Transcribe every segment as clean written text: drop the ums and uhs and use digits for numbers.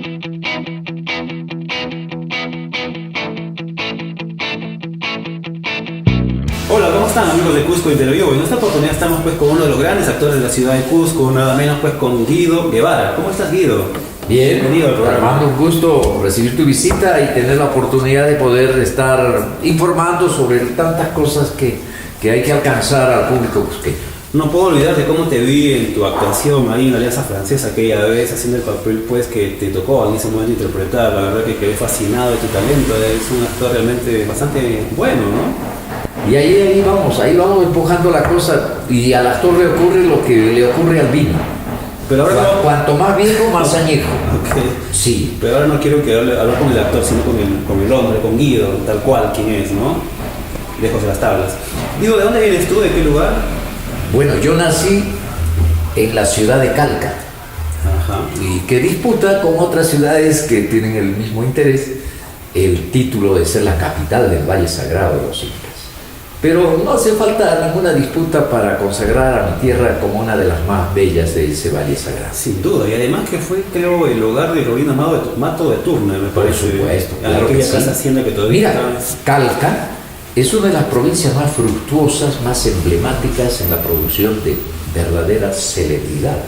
Hola, ¿cómo están amigos de Cusco y Te Lo Vivo? En esta oportunidad estamos pues con uno de los grandes actores de la ciudad de Cusco, nada menos pues con Guido Guevara. ¿Cómo estás, Guido? Bien, Bienvenido al programa. Armando, un gusto recibir tu visita y tener la oportunidad de poder estar informando sobre tantas cosas que hay que alcanzar al público cusqueño. No puedo olvidar de cómo te vi en tu actuación ahí en la Alianza Francesa aquella vez, haciendo el papel pues que te tocó en ese momento interpretar. La verdad que quedé fascinado de tu talento, eres un actor realmente bastante bueno, ¿no? Y ahí vamos empujando la cosa y al actor le ocurre lo que le ocurre al vino. Pero ahora no... Cuanto más viejo, más añejo. Okay. Sí. Pero ahora no quiero que hablar con el actor, sino con el hombre, con Guido, tal cual, quien es, ¿no? Lejos de las tablas. Guido, ¿de dónde vienes tú? ¿De qué lugar? Bueno, yo nací en la ciudad de Calca. Ajá. Y que disputa con otras ciudades que tienen el mismo interés el título de ser la capital del Valle Sagrado de los Incas. Pero no hace falta ninguna disputa para consagrar a mi tierra como una de las más bellas de ese Valle Sagrado. Sin duda, y además que fue, creo, el hogar de Robina Mato de Turner, me parece. Por supuesto, claro, aquella que casa sí. hacienda que todavía Mira, Calca es una de las provincias más fructuosas, más emblemáticas en la producción de verdaderas celebridades.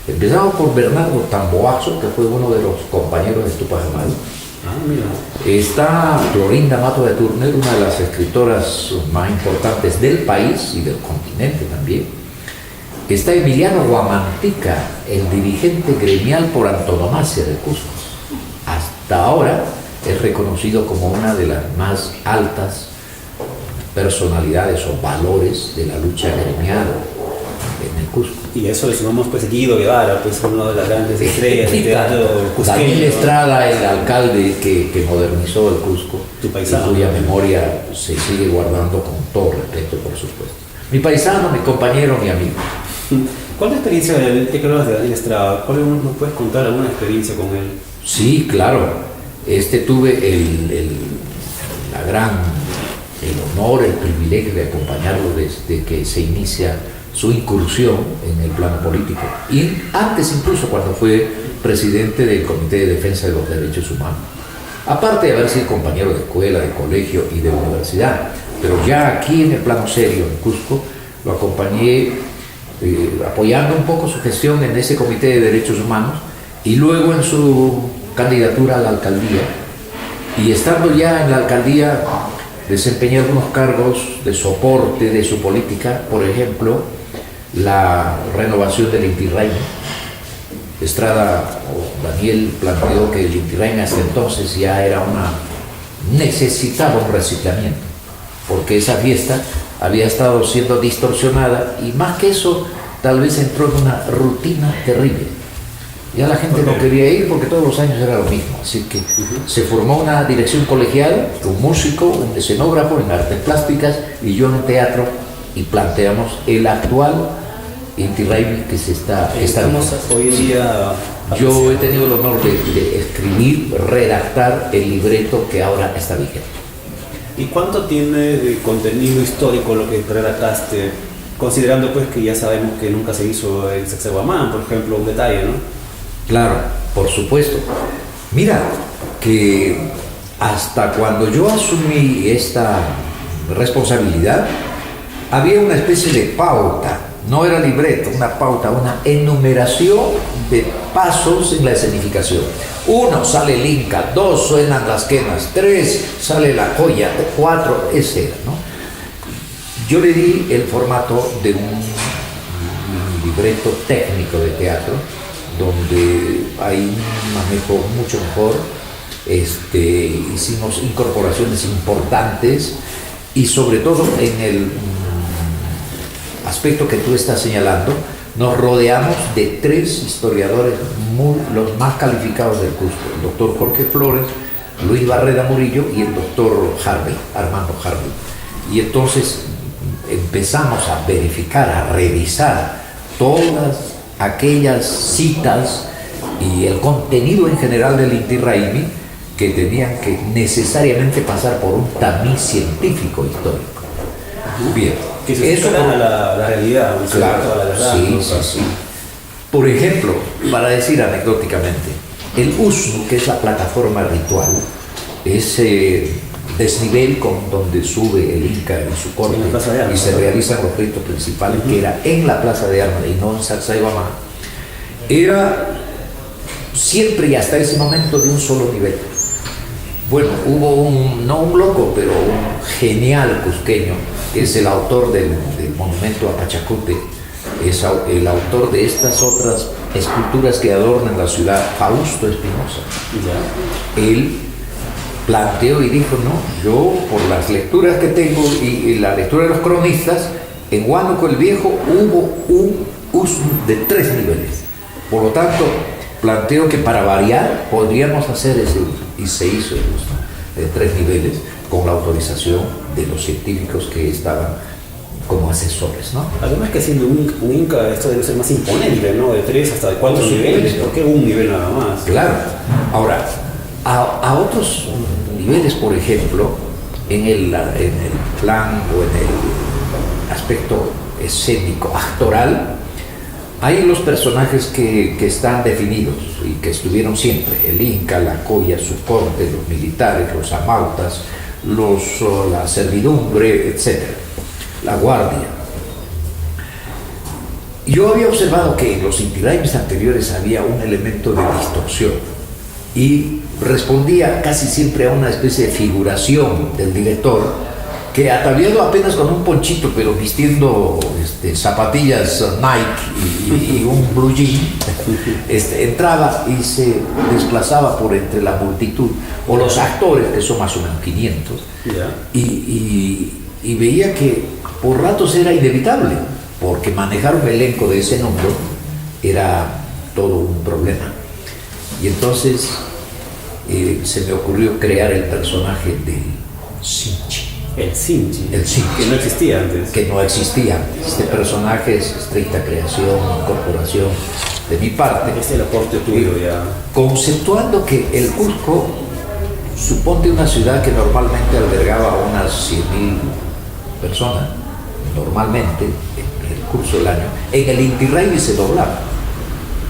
Empezamos por Bernardo Tamboazo, que fue uno de los compañeros de Tupac Amaru. Ah, mira. Está Florinda Mato de Turner, una de las escritoras más importantes del país y del continente también. Está Emiliano Guamantica, el dirigente gremial por antonomasia de Cusco. Hasta ahora es reconocido como una de las más altas personalidades o valores de la lucha gremial en el Cusco. Y a eso le sumamos pues Guido Guevara, pues uno de las grandes estrellas del teatro cusqueño. Daniel Estrada, el alcalde que modernizó el Cusco, Tu paisano, y cuya ¿no? memoria se sigue guardando con todo respeto, por supuesto. Mi paisano, mi compañero, mi amigo. ¿Cuál es la experiencia de que hablas de Daniel Estrada? ¿Nos puedes contar alguna experiencia con él? Sí, claro. Tuve el honor, el privilegio de acompañarlo desde que se inicia su incursión en el plano político y antes incluso cuando fue presidente del Comité de Defensa de los Derechos Humanos, aparte de haber sido compañero de escuela, de colegio y de universidad, pero ya aquí en el plano serio en Cusco lo acompañé apoyando un poco su gestión en ese Comité de Derechos Humanos y luego en su candidatura a la alcaldía, y estando ya en la alcaldía desempeñé algunos cargos de soporte de su política, por ejemplo la renovación del Inti Raymi. Estrada o Daniel planteó que el Inti Raymi hasta entonces ya necesitaba un reciclamiento, porque esa fiesta había estado siendo distorsionada y más que eso, tal vez entró en una rutina terrible. Ya la gente no quería ir porque todos los años era lo mismo, así que se formó una dirección colegial, un músico, un escenógrafo en artes plásticas y yo en el teatro, y planteamos el actual Inti Raymi que se está hoy en día. Yo he tenido el honor de escribir, redactar el libreto que ahora está vigente. ¿Y cuánto tiene de contenido histórico lo que redactaste? Considerando pues que ya sabemos que nunca se hizo el Sacsayhuamán, por ejemplo, un detalle, ¿no? Claro, por supuesto. Mira, que hasta cuando yo asumí esta responsabilidad, había una especie de pauta, no era libreto, una pauta, una enumeración de pasos en la escenificación. 1, sale el Inca, 2, suenan las quemas, 3, sale la joya, 4, etc., ¿no? Yo le di el formato de un libreto técnico de teatro, donde hay un manejo mucho mejor, hicimos incorporaciones importantes y sobre todo en el aspecto que tú estás señalando, nos rodeamos de 3 historiadores los más calificados del Cusco, el doctor Jorge Flores, Luis Barreda Murillo y el doctor Armando Harvey. Y entonces empezamos a verificar, a revisar todas aquellas citas y el contenido en general del Inti Raymi que tenían que necesariamente pasar por un tamiz científico histórico. Bien, que se eso a la realidad, claro, a la verdad, sí, ¿no? sí, sí. Por ejemplo, para decir anecdóticamente, El Usnu, que es la plataforma ritual, ese desnivel con donde sube el Inca en su corte y se realizan los ritos principales, que era en la Plaza de Armas y no en Sacsayhuamán, era siempre y hasta ese momento de un solo nivel. Bueno, hubo no un loco, pero un genial cusqueño, que es el autor del monumento a Pachacute, es el autor de estas otras esculturas que adornan la ciudad, Fausto Espinosa. Él planteó y dijo, no, yo por las lecturas que tengo y la lectura de los cronistas, en Huánuco el Viejo hubo un Usnu de 3 niveles. Por lo tanto, planteo que para variar podríamos hacer ese uso, y se hizo el uso de 3 niveles con la autorización de los científicos que estaban como asesores, ¿no? Además que siendo un Inca esto debe ser más imponente, ¿no? De 3 hasta 4 niveles, ¿por qué un nivel nada más? Claro. Ahora, a otros niveles, por ejemplo, en el plan o en el aspecto escénico, actoral, hay los personajes que están definidos y que estuvieron siempre: el Inca, la Coya, su corte, los militares, los amautas, la servidumbre, etc. La guardia. Yo había observado que en los Inti Raymis anteriores había un elemento de distorsión y respondía casi siempre a una especie de figuración del director, que ataviado apenas con un ponchito, pero vistiendo zapatillas Nike y un blue jean, entraba y se desplazaba por entre la multitud, o los actores, que son más o menos 500, y veía que por ratos era inevitable, porque manejar un elenco de ese número era todo un problema. Y entonces se me ocurrió crear el personaje del Sinchi. El Sinchi. El Sinchi. Que no existía antes. Que no existía antes. Este personaje es estricta creación, incorporación de mi parte. Es el aporte tuyo ya. Conceptuando que el Cusco, suponte una ciudad que normalmente albergaba unas 100.000 personas, normalmente, en el curso del año, en el Inti Raymi se doblaba,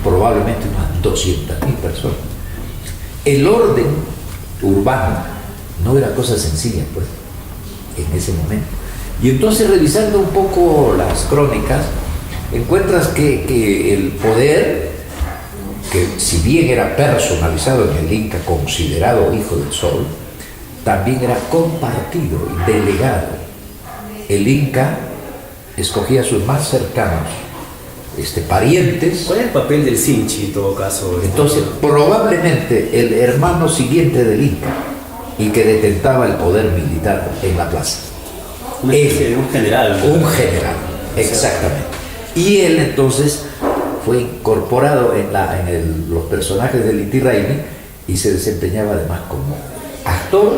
probablemente unas 200.000 personas. El orden urbano no era cosa sencilla, pues, en ese momento. Y entonces, revisando un poco las crónicas, encuentras que el poder, que si bien era personalizado en el Inca, considerado hijo del sol, también era compartido y delegado. El Inca escogía a sus más cercanos parientes. ¿Cuál es el papel del Sinchi en todo caso? Entonces, probablemente el hermano siguiente del Inca, y que detentaba el poder militar en la plaza. Una especie de un general, ¿no? Un general, exactamente. Y él entonces fue incorporado en los personajes del Inti Raymi y se desempeñaba además como actor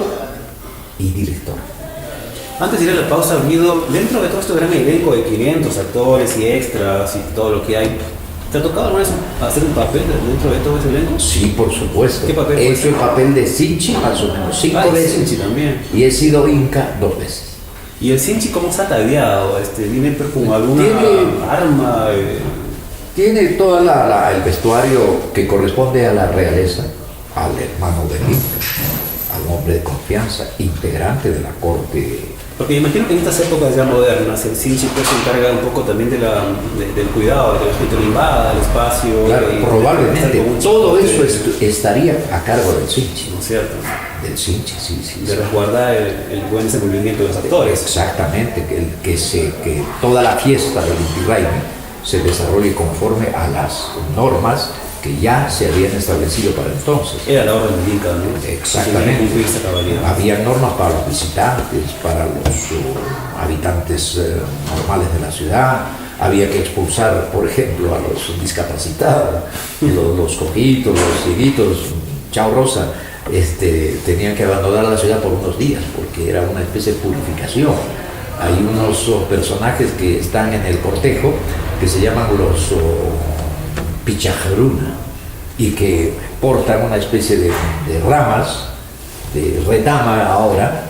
y director. Antes de ir a la pausa, Guido, dentro de todo este gran elenco de 500 actores y extras y todo lo que hay, ¿te ha tocado alguna vez hacer un papel dentro de todo ese elenco? Sí, por supuesto. ¿Qué papel? He hecho el papel de Sinchi más o menos 5 veces. Sinchi también. Y he sido Inca 2 veces. ¿Y el Sinchi cómo se ha ataviado? ¿Viene con alguna arma? Tiene todo el vestuario que corresponde a la realeza, al hermano del Inca, al hombre de confianza, integrante de la corte. Porque me imagino que en estas épocas ya modernas el Sinchi pues se encarga un poco también del cuidado, de que la gente no invada el espacio. Claro, probablemente todo eso estaría a cargo del Sinchi. ¿No es cierto? Del Sinchi, sí. De resguardar el buen desenvolvimiento de los actores. Exactamente, que toda la fiesta del Inti Raymi se desarrolle conforme a las normas que ya se habían establecido para entonces. Era la orden del Inca, ¿no? Exactamente. Había normas para los visitantes, para los habitantes normales de la ciudad. Había que expulsar, por ejemplo, a los discapacitados, los cojitos, los cieguitos, chao Rosa, tenían que abandonar la ciudad por unos días porque era una especie de purificación. Hay unos personajes que están en el cortejo que se llaman los Pichajaruna y que portan una especie de ramas, de retama ahora.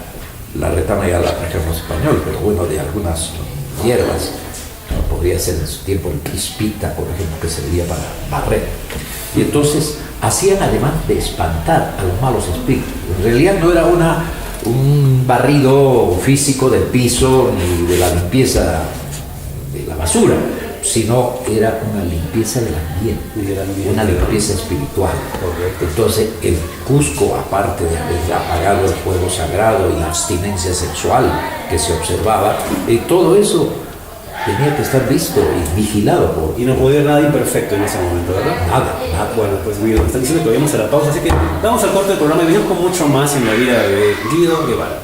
La retama ya la trajeron los españoles, pero bueno, de algunas hierbas. Podría ser en su tiempo el crispita, por ejemplo, que servía para barrer. Y entonces hacían además de espantar a los malos espíritus. En realidad no era un barrido físico del piso ni de la limpieza de la basura, sino era una limpieza del ambiente, una limpieza espiritual. Correcto. Entonces el Cusco, aparte de haber apagado el fuego sagrado y la abstinencia sexual que se observaba, todo eso tenía que estar visto y vigilado por... Y no podía haber nada imperfecto en ese momento, ¿verdad? Nada. Bueno, pues Guido, me están diciendo que vayamos a la pausa, así que vamos al corte del programa y venimos con mucho más en la vida de Guido Guevara.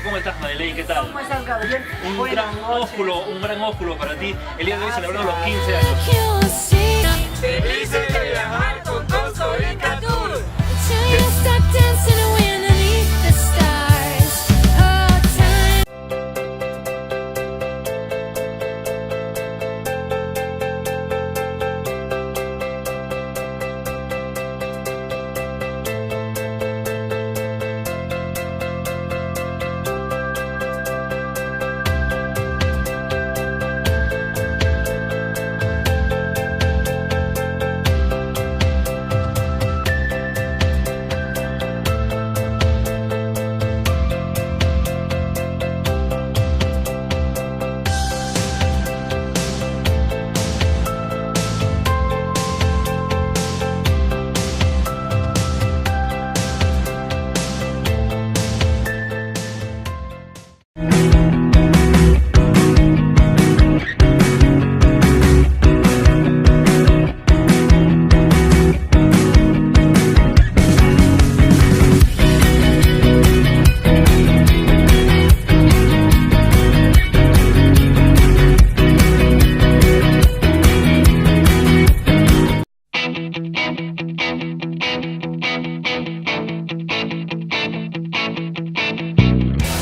¿Cómo estás, Madeleine? ¿Qué tal? ¿Cómo estás, Gabriel? Un gran ósculo para ti. El día de hoy celebramos los 15 años. ¡Felices de viajar con Cusco Inca Tour!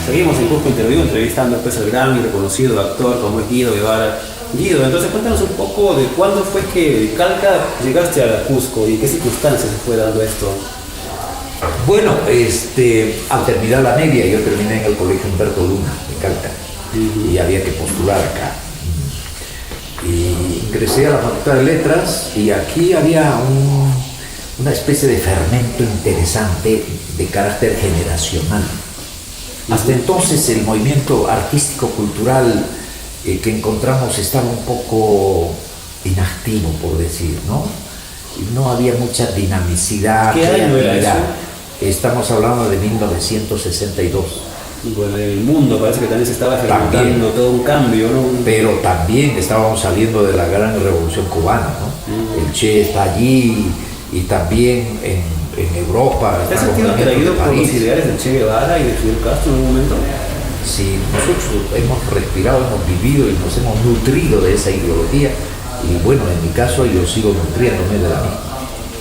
Seguimos en Cusco Interview entrevistando pues, al gran y reconocido actor como es Guido Guevara. Guido, entonces cuéntanos un poco de cuándo fue que de Calca llegaste a Cusco y en qué circunstancias se fue dando esto. Bueno, al terminar la media, yo terminé en el Colegio Humberto Luna de Calca y había que postular acá. Y ingresé a la Facultad de Letras y aquí había una especie de fermento interesante de carácter generacional. Hasta entonces el movimiento artístico-cultural que encontramos estaba un poco inactivo, por decir, ¿no? No había mucha dinamicidad, ¿qué año era eso? Estamos hablando de 1962. Bueno, en el mundo parece que también se estaba germinando todo un cambio, ¿no? Pero también estábamos saliendo de la gran revolución cubana, ¿no? El Che está allí y también en Europa. ¿Te has sentido atraído por los ideales del Che Guevara y de Fidel Castro en un momento? Sí, nosotros hemos respirado, hemos vivido y nos hemos nutrido de esa ideología y bueno, en mi caso yo sigo nutriéndome de la misma.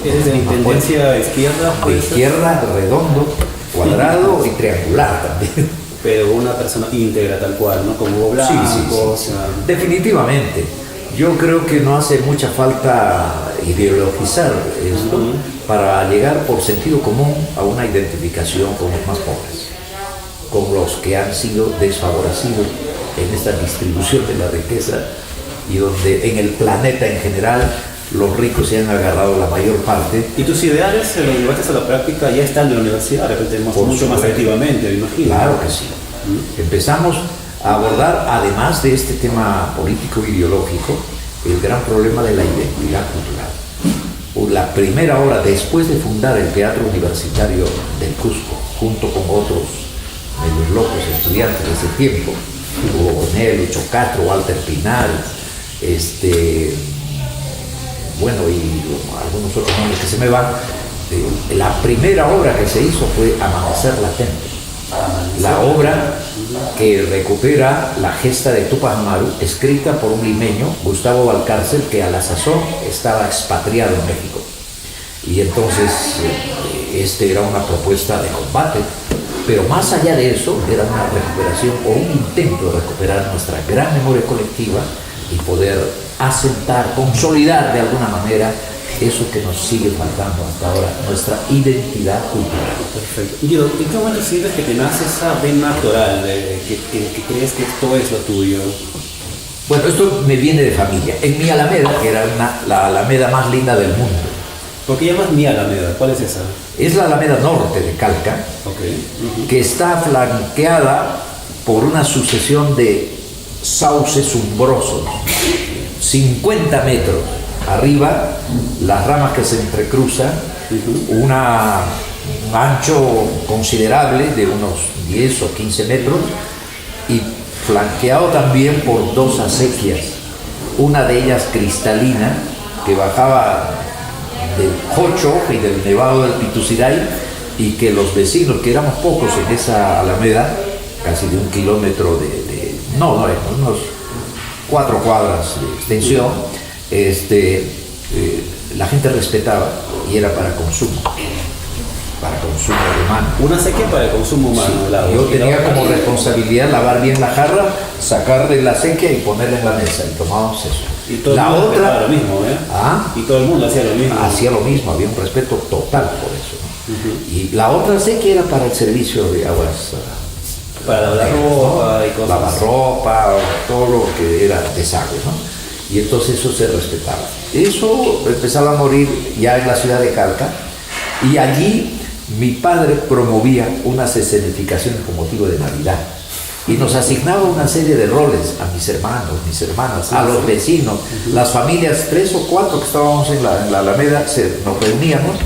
¿Eres de la intendencia izquierda? De izquierda, redondo, cuadrado y triangular también. Pero una persona íntegra tal cual, ¿no? Como Hugo Blanco. Sí. Definitivamente. Yo creo que no hace mucha falta ideologizar esto para llegar por sentido común a una identificación con los más pobres, con los que han sido desfavorecidos en esta distribución de la riqueza y donde en el planeta en general los ricos se han agarrado la mayor parte. ¿Y tus ideales, si los llevaste a la práctica, ya están en la universidad? De repente mucho más activamente, me imagino. Claro que sí. Empezamos a abordar, además de este tema político ideológico, el gran problema de la identidad cultural. La primera hora, después de fundar el Teatro Universitario del Cusco, junto con otros medios locos estudiantes de ese tiempo, Hugo Bonel, Lucho Castro, Walter Pinar, bueno, y algunos otros nombres que se me van. La primera obra que se hizo fue Amanecer Latente, la obra que recupera la gesta de Tupac Amaru, escrita por un limeño, Gustavo Valcárcel, que a la sazón estaba expatriado en México. Y entonces era una propuesta de combate, pero más allá de eso era una recuperación o un intento de recuperar nuestra gran memoria colectiva y poder asentar, consolidar de alguna manera eso que nos sigue faltando hasta ahora, nuestra identidad cultural. Perfecto. Guido, ¿en qué momento sientes que te nace esa vena actoral, que crees que esto es lo tuyo? Bueno, esto me viene de familia. En mi Alameda, que era la Alameda más linda del mundo. ¿Por qué llamas mi Alameda? ¿Cuál es esa? Es la Alameda Norte de Calca, que está flanqueada por una sucesión de sauces umbrosos, 50 metros arriba, las ramas que se entrecruzan, un ancho considerable de unos 10 o 15 metros y flanqueado también por dos acequias, una de ellas cristalina que bajaba del Jocho y del Nevado del Pituciray, y que los vecinos, que éramos pocos en esa alameda, casi de 1 kilómetro unos 4 cuadras de extensión, la gente respetaba y era para consumo humano. Una acequia para el consumo humano. Sí, yo tenía como responsabilidad lavar bien la jarra, sacarle la acequia y ponerla en la mesa, y tomábamos eso. Y todo la el mundo otra, lo mismo, ¿eh? ¿Ah? Y todo el mundo hacía lo mismo. Hacía lo mismo, había un respeto total por eso, ¿no? Y la otra acequia era para el servicio de aguas. Para lavar ropa y cosas. Lavar ropa, todo lo que era desagüe, ¿no? Y entonces eso se respetaba. Eso empezaba a morir ya en la ciudad de Calca, y allí mi padre promovía unas escenificaciones con motivo de Navidad y nos asignaba una serie de roles a mis hermanos, mis hermanas, a los vecinos, las familias, 3 o 4 que estábamos en la Alameda, nos reuníamos,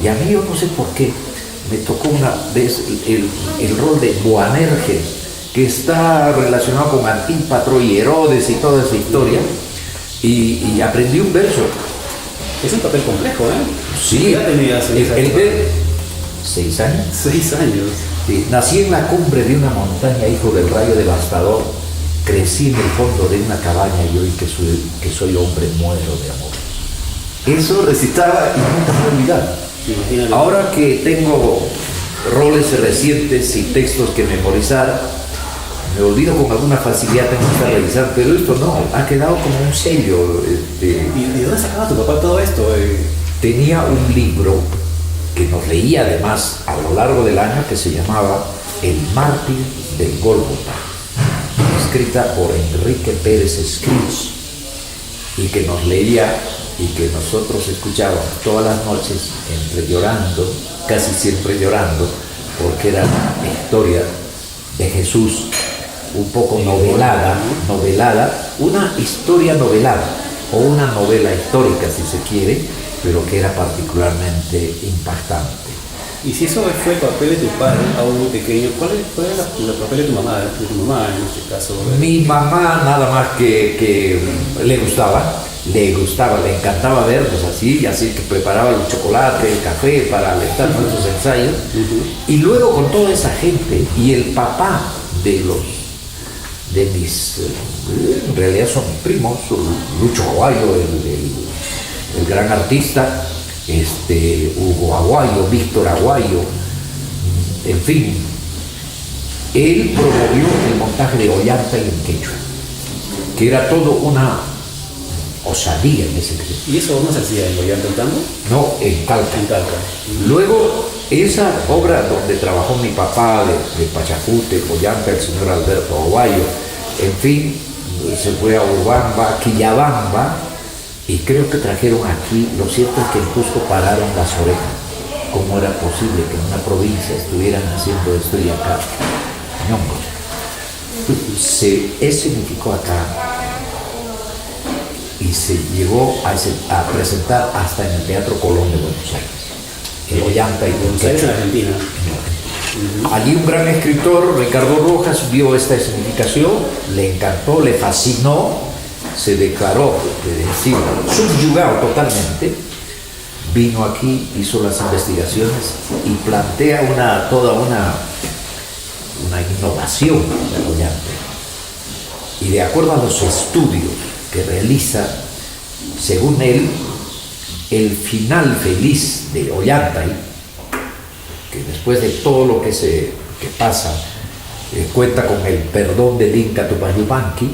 y a mí, yo no sé por qué, me tocó una vez el rol de Boanerges, que está relacionado con Antípatro y Herodes y toda esa historia, y aprendí un verso. Es un papel complejo, ¿eh? Sí, ya tenías el ver 6 años. 6 años. Sí. Nací en la cumbre de una montaña, hijo del rayo devastador. Crecí en el fondo de una cabaña, y hoy que soy hombre muero de amor. Eso recitaba y nunca me olvidaba. Imagínate. Ahora que tengo roles recientes y textos que memorizar, me olvido con alguna facilidad, tengo que estar revisando, pero esto no, ha quedado como un sello. ¿Y de dónde sacaba tu papá todo esto? Tenía un libro que nos leía además a lo largo del año, que se llamaba El mártir del Gólgota, escrita por Enrique Pérez Escrits, y que nos leía y que nosotros escuchábamos todas las noches, entre llorando, casi siempre llorando, porque era una historia de Jesús un poco novelada, una historia novelada, o una novela histórica si se quiere, pero que era particularmente impactante. Y si eso fue el papel de tu padre, aún pequeño, ¿cuál era el papel de tu mamá en este caso? Mi mamá nada más que le encantaba vernos así que preparaba el chocolate, el café para alentar nuestros ensayos. Y luego con toda esa gente, y el papá de mis, en realidad son mis primos, Lucho Aguayo, el gran artista, Hugo Aguayo, Víctor Aguayo, en fin, él promovió el montaje de Ollanta y el Quechua, que era todo una osadía en ese tiempo. ¿Y eso no se hacía en Ollanta el tango? No, en Talca. En Talca. Luego, esa obra donde trabajó mi papá de Pachacute, Ollanta, el señor Alberto Aguayo, en fin, se fue a Urubamba, Quillabamba, y creo que trajeron aquí. Lo cierto es que en Cusco pararon las orejas. ¿Cómo era posible que en una provincia estuvieran haciendo esto y acá? Ñongo. Se escenificó acá y se llegó a presentar hasta en el Teatro Colón de Buenos Aires, en Ollanta y Buenos Aires, en Argentina. Allí un gran escritor, Ricardo Rojas, vio esta escenificación, le encantó, le fascinó, se declaró, subyugado totalmente, vino aquí, hizo las investigaciones y plantea toda una innovación de Ollanta. Y de acuerdo a los estudios que realiza, según él, el final feliz de Ollantay, que después de todo lo que pasa, cuenta con el perdón del Inca Tupac Yupanqui,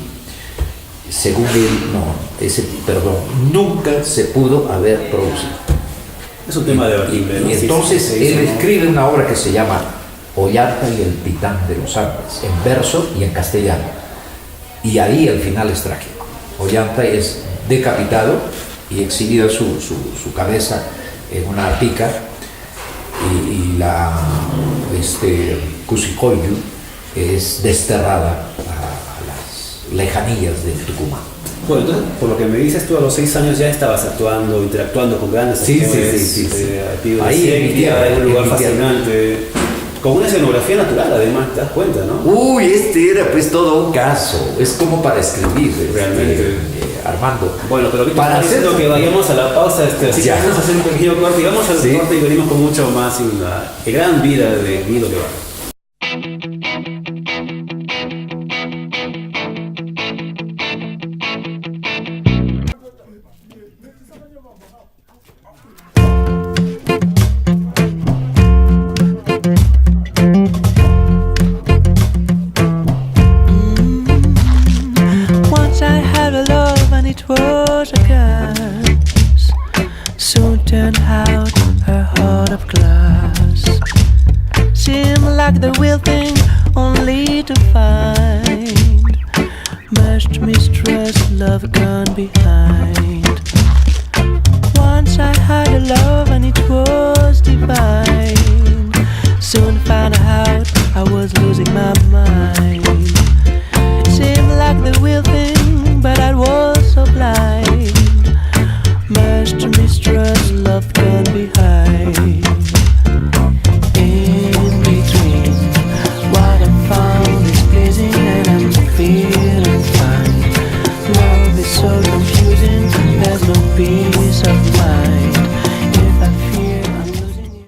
según él, no, ese perdón nunca se pudo haber producido. Es un tema debatible. Y entonces él escribe una obra que se llama Ollanta y el Titán de los Andes, en verso y en castellano. Y ahí el final es trágico. Ollanta es decapitado y exhibida su cabeza en una pica, y la Cusicoyu es desterrada a las lejanías de Tucumán. Bueno, entonces, por lo que me dices, tú a los 6 años ya estabas actuando, interactuando con grandes actores. Sí. Ahí en mi tierra, en un lugar fascinante, con una escenografía natural, además, te das cuenta, ¿no? Uy, este era pues todo un caso, es como para escribir, realmente. Armando. Bueno, pero ¿qué te para parece que vayamos a la pausa? Así que Ya. vamos a hacer un pequeño corte y vamos al Sí. corte y venimos con mucho más en la gran vida de Guido Guevara. Once I had a love and it was a gas. Soon turned out her heart of glass. Seemed like the real thing, only to find much mistrust, love gone behind. Once I had a love and it was divine. Soon found out I was losing my mind. Seemed like the real thing, but I was so blind. Much to mistrust, love gone behind. In between, what I found is pleasing and I'm feeling fine. Love is so confusing, there's no peace of mind. If I fear I'm losing you.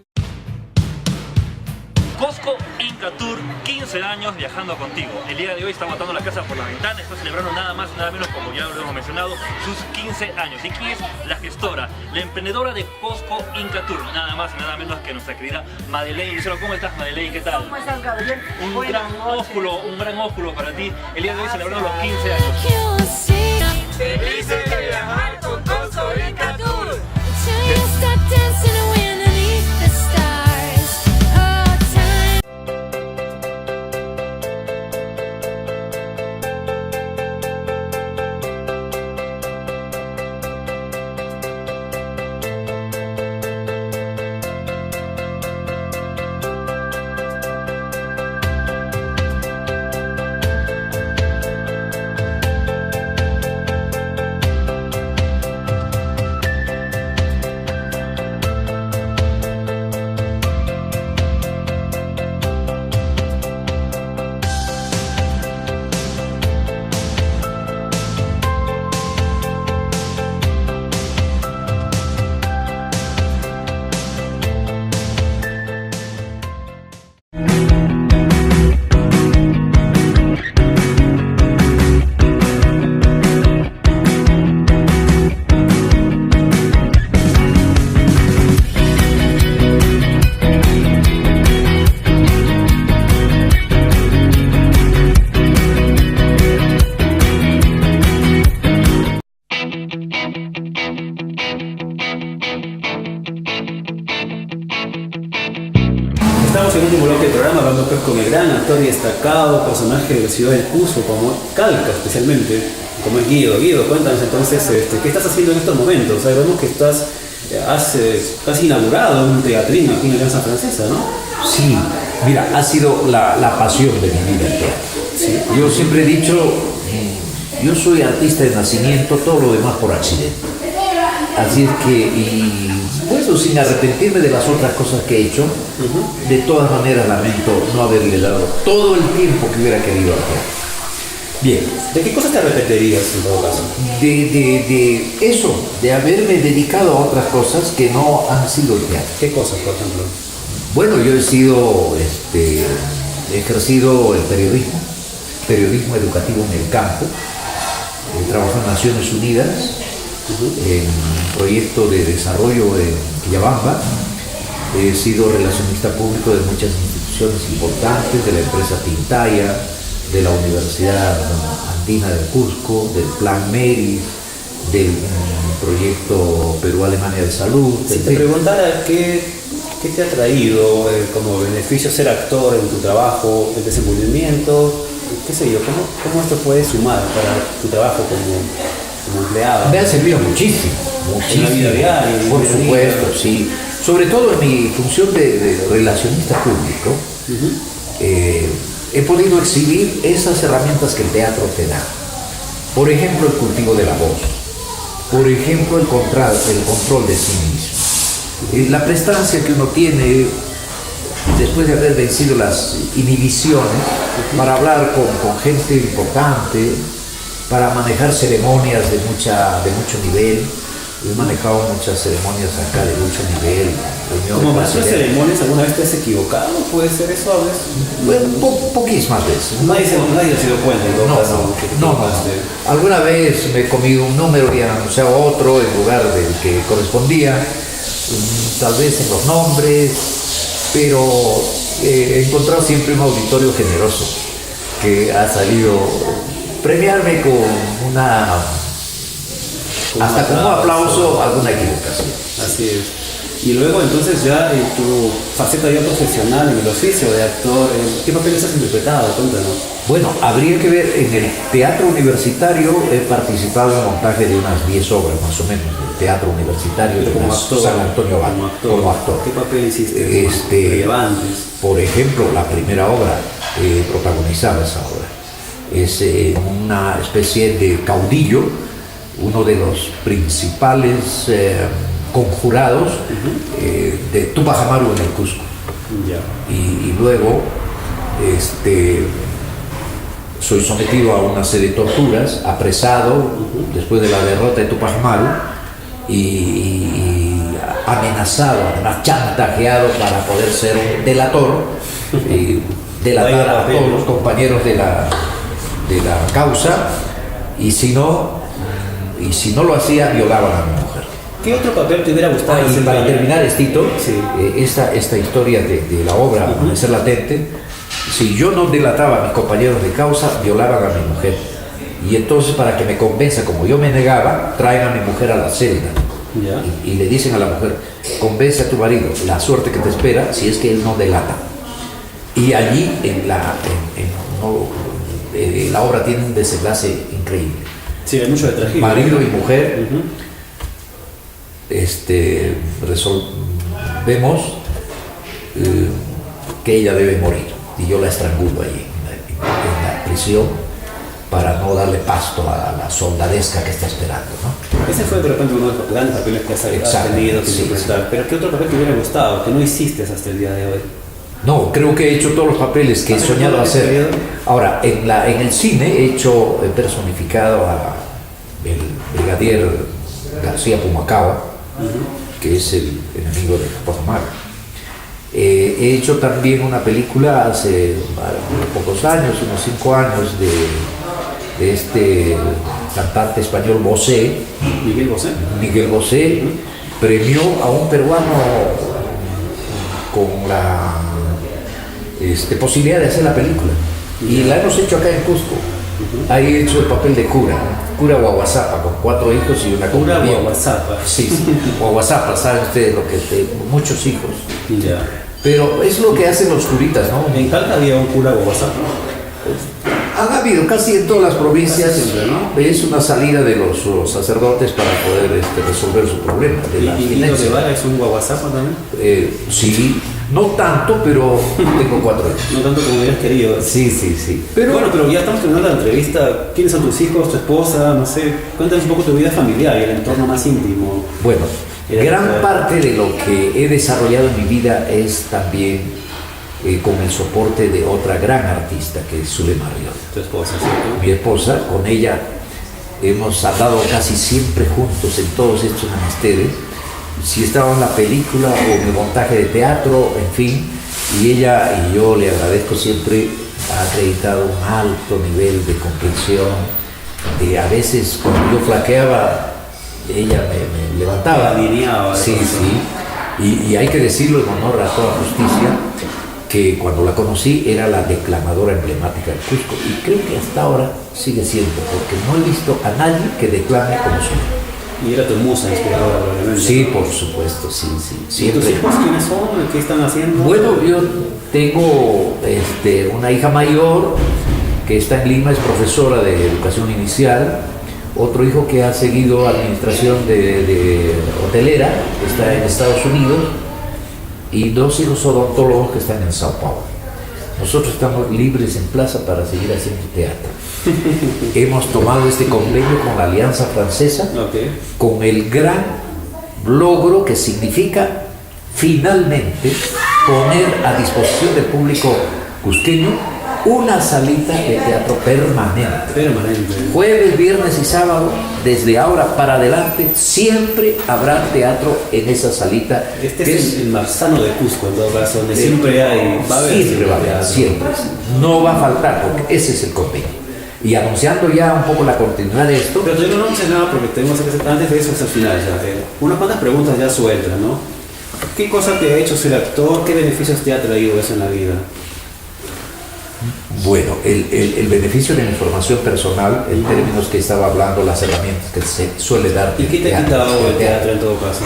Cusco Inca Tour, 15 años viajando contigo. El día de hoy está botando la casa por la ventana, está celebrando nada más y nada menos, como ya lo hemos mencionado, sus 15 años. ¿Y quién es la gestora, la emprendedora de Cusco Inca Tour? Nada más y nada menos que nuestra querida Madeleine. Díselo, ¿cómo estás, Madeleine? ¿Qué tal? ¿Cómo estás, Gabriel? Un gran ósculo para ti. El día de hoy celebrando los 15 años. Felices de viajar con Cusco Inca Tour. último bloque del programa, hablando pues con el gran actor y destacado personaje de la ciudad del Cusco, como Calca especialmente, como es Guido. Guido, cuéntanos entonces, ¿qué estás haciendo en estos momentos? Sabemos que has casi inaugurado un teatrino aquí en la Alianza Francesa, ¿no? Sí, mira, ha sido la pasión de mi vida el teatro. Sí. Yo siempre he dicho, yo soy artista de nacimiento, todo lo demás por accidente. Así es que, y bueno, sin arrepentirme de las otras cosas que he hecho, de todas maneras lamento no haberle dado todo el tiempo que hubiera querido al teatro. Bien. ¿De qué cosas te arrepentirías en todo caso? De eso, de haberme dedicado a otras cosas que no han sido el teatro. ¿Qué cosas, por ejemplo? Bueno, yo he ejercido el periodismo educativo en el campo, trabajo en Naciones Unidas, en un proyecto de desarrollo en Quillabamba. He sido relacionista público de muchas instituciones importantes, de la empresa Tintaya, de la Universidad Andina del Cusco, del Plan MERI, del proyecto Perú-Alemania de Salud. Si te preguntara qué te ha traído como beneficio ser actor en tu trabajo, el desenvolvimiento, qué sé yo, cómo esto puede sumar para tu trabajo como empleado. Me ha servido muchísimo. En la vida diaria. Por supuesto, sí. Sobre todo en mi función de relacionista público, he podido exhibir esas herramientas que el teatro te da. Por ejemplo, el cultivo de la voz. Por ejemplo, el control de sí mismo. La prestancia que uno tiene después de haber vencido las inhibiciones para hablar con gente importante, para manejar ceremonias de mucho nivel. He manejado muchas ceremonias acá de mucho nivel. Como maestro de ceremonias, ¿alguna vez te has equivocado? ¿Puede ser eso a veces? Bueno, poquísimas veces. Nadie se dio cuenta en todo caso. No. Alguna vez me he comido un número y anunciado otro en lugar del que correspondía, tal vez en los nombres, pero he encontrado siempre un auditorio generoso que ha salido premiarme con hasta con un aplauso, alguna equivocación. Así es. Y luego entonces ya en tu faceta ya profesional, en el oficio de actor, ¿qué papeles has interpretado? Cuéntanos. Bueno, habría que ver, en el teatro universitario he participado en el montaje de unas 10 obras más o menos, del teatro universitario de San Antonio Abad, como actor. ¿Qué papel hiciste? Relevantes. Por ejemplo, la primera obra, protagonizaba esa obra. Es una especie de caudillo, uno de los principales conjurados de Tupac Amaru en el Cusco. Y luego soy sometido a una serie de torturas, apresado después de la derrota de Tupac Amaru y amenazado, además chantajeado para poder ser un delator, delatar a todos los compañeros de la causa, y si no lo hacía, violaban a mi mujer. ¿Qué otro papel te hubiera gustado? Y para terminar, Estito, sí. esta historia de la obra Amanecer Latente, si yo no delataba a mis compañeros de causa, violaban a mi mujer. Y entonces, para que me convenza, como yo me negaba, traen a mi mujer a la celda. Y le dicen a la mujer: convence a tu marido, la suerte que te espera si es que él no delata. Y allí en la obra tiene un desenlace increíble. Sí, hay mucho de tragedia. Marido y mujer, vemos que ella debe morir y yo la estrangulo ahí en la prisión para no darle pasto a la soldadesca que está esperando, ¿no? Ese fue de repente uno de los grandes papeles que has tenido que interpretar. Sí. Pero ¿qué otro papel te hubiera gustado que no hiciste hasta el día de hoy? No, creo que he hecho todos los papeles que he soñado hacer. Ahora, en el cine he personificado a el brigadier García Pumacahua, que es el enemigo de Tupac Amaru. He hecho también una película hace pocos años, unos 5 años, de este cantante español Bosé. Miguel Bosé premió a un peruano con la posibilidad de hacer la película, y la hemos hecho acá en Cusco. Ahí he hecho el papel de cura Guaguazapa, con 4 hijos y una cura Guaguazapa. Sí, Guaguazapa, saben ustedes lo que es, muchos hijos. Pero es lo que hacen los curitas, ¿no? En Calca había un cura WhatsApp. Han habido casi en todas las provincias, Casi siempre, ¿no? es una salida de los sacerdotes para poder resolver su problema de la ¿Y Guido abstinencia. Guevara es un WhatsApp también? Sí, no tanto, pero tengo 4 años. No tanto como hubieras querido. Sí. Pero bueno, pero ya estamos terminando la entrevista. ¿Quiénes son tus hijos, tu esposa? No sé. Cuéntanos un poco tu vida familiar y el entorno más íntimo. Bueno, Era- gran parte de lo que he desarrollado en mi vida es también con el soporte de otra gran artista que es Zulema Riol. Tu esposa, ¿cierto? Mi esposa, con ella hemos andado casi siempre juntos en todos estos menesteres. Si estaba en la película o en el montaje de teatro, en fin, y ella y yo le agradezco siempre, ha acreditado un alto nivel de comprensión. A veces cuando yo flaqueaba, ella me levantaba. Me alineaba, Sí, ¿no? sí. Y hay que decirlo en honor a toda justicia, que cuando la conocí era la declamadora emblemática del Cusco, y creo que hasta ahora sigue siendo, porque no he visto a nadie que declame como su. Y era tu musa inspiradora, probablemente. Sí, por supuesto, sí. ¿Y tus Siempre. hijos quiénes son? ¿Qué están haciendo? Bueno, yo tengo una hija mayor que está en Lima, es profesora de educación inicial. Otro hijo que ha seguido administración de hotelera, está en Estados Unidos. Y 2 hijos odontólogos que están en Sao Paulo. Nosotros estamos libres en plaza para seguir haciendo teatro. Hemos tomado este convenio con la Alianza Francesa, Ok. con el gran logro que significa finalmente poner a disposición del público cusqueño una salita de teatro permanente. Permanente. Jueves, viernes y sábado, desde ahora para adelante, siempre habrá teatro en esa salita. Este que es el Marzano de Cusco, en todo caso, donde siempre hay. Va a haber. Siempre va a haber, teatro. siempre. No va a faltar, porque ese es el convenio. Y anunciando ya un poco la continuidad de esto, Pero todavía no vamos a hacer nada porque tenemos que hacer antes de eso, hasta el final ya. Unas cuantas preguntas ya sueltas, ¿no? ¿Qué cosa te ha hecho ser actor? ¿Qué beneficios te ha traído eso en la vida? bueno, el beneficio de la información personal, en términos que estaba hablando, las herramientas que se suele dar. ¿Y qué te ha quitado el teatro en todo caso?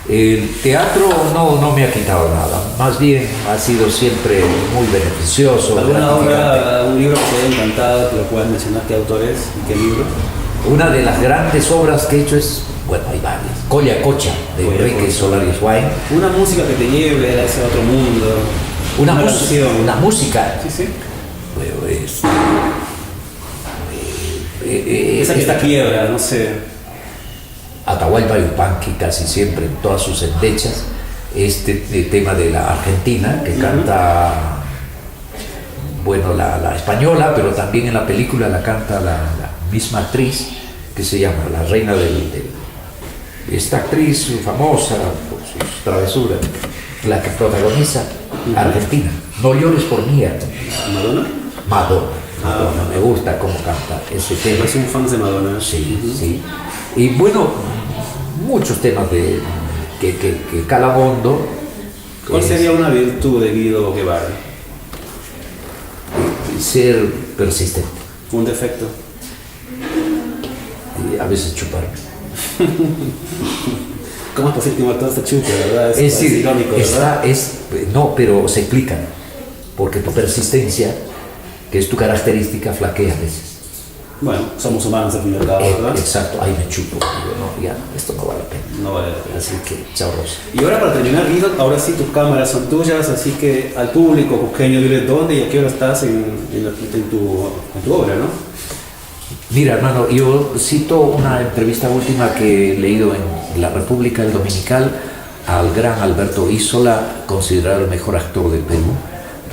El teatro no me ha quitado nada, más bien ha sido siempre muy beneficioso. ¿Alguna gratificante. obra, un libro que te haya encantado, que lo puedas mencionar, qué autor es y qué libro? Una de las grandes obras que he hecho es, bueno, hay varias, Colla Cocha, de Enrique Cocha. Solarius Wine. Una música que te lleve a ese otro mundo. Una música. Sí, sí. Bueno, Esa que te quiebra, no sé. Atahualpa Yupanqui casi siempre en todas sus endechas, tema de la Argentina que canta, bueno, la española, pero también en la película la canta la misma actriz que se llama la reina esta actriz famosa por sus travesuras, la que protagoniza Argentina. No llores por mí, ¿Madonna? Madonna, me gusta cómo canta ese tema. Es un fan de Madonna. Sí, sí. Y bueno, muchos temas que cala hondo. ¿Cuál sería una virtud de Guido Guevara? Ser persistente. Un defecto. Y a veces chuparme. ¿Cómo es posible que un actor se chute, verdad? Es decir, irónico, ¿verdad? no, pero se explica. Porque tu persistencia, que es tu característica, flaquea a veces. Bueno, somos humanos al fin y al cabo, ¿verdad? Exacto, ahí me chupo. Digo, no, ya, esto no vale la pena. No vale la pena. Así que, chao, Rosa. Y ahora para terminar, Guido, ahora sí tus cámaras son tuyas, así que al público cusqueño dile dónde y a qué hora estás en tu obra, ¿no? Mira, hermano, yo cito una entrevista última que he leído en La República del Dominical al gran Alberto Isola, considerado el mejor actor del Perú.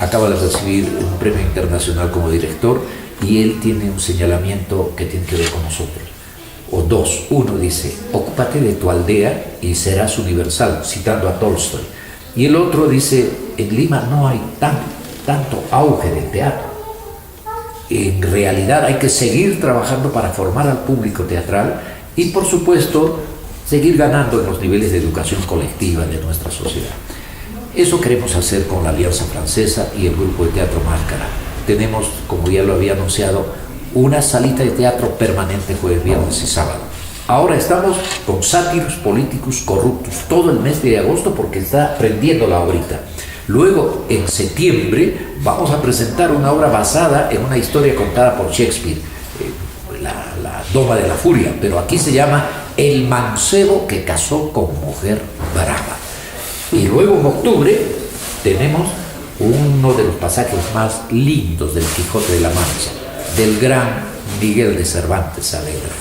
Acaba de recibir un premio internacional como director y él tiene un señalamiento que tiene que ver con nosotros. O dos. Uno dice, ocúpate de tu aldea y serás universal, citando a Tolstoy. Y el otro dice, en Lima no hay tanto auge del teatro. En realidad hay que seguir trabajando para formar al público teatral y, por supuesto, seguir ganando en los niveles de educación colectiva de nuestra sociedad. Eso queremos hacer con la Alianza Francesa y el grupo de teatro Máscara. Tenemos, como ya lo había anunciado, una salita de teatro permanente jueves, viernes y sábado. Ahora estamos con sátiros políticos corruptos todo el mes de agosto porque está prendiendo la ahorita. Luego, en septiembre, vamos a presentar una obra basada en una historia contada por Shakespeare, la Doma de la Furia, pero aquí se llama El mancebo que casó con mujer brava. Y luego en octubre tenemos uno de los pasajes más lindos del Quijote de la Mancha, del gran Miguel de Cervantes Saavedra.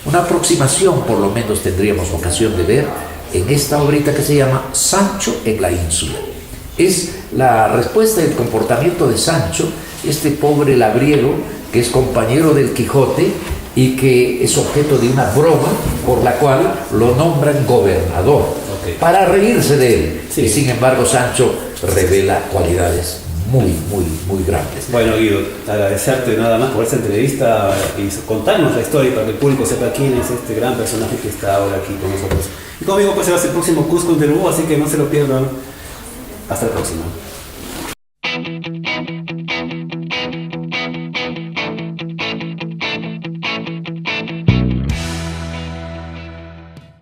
Una aproximación, por lo menos, tendríamos ocasión de ver en esta obrita que se llama Sancho en la ínsula. Es la respuesta del comportamiento de Sancho, este pobre labriego que es compañero del Quijote y que es objeto de una broma por la cual lo nombran gobernador, para reírse de él. Sí. Y sin embargo Sancho revela cualidades muy grandes. Bueno, Guido, agradecerte nada más por esta entrevista y contarnos la historia para que el público sepa quién es este gran personaje que está ahora aquí con nosotros. Y conmigo pues se va a hacer el próximo Cusco Interview, así que no se lo pierdan. Hasta la próxima.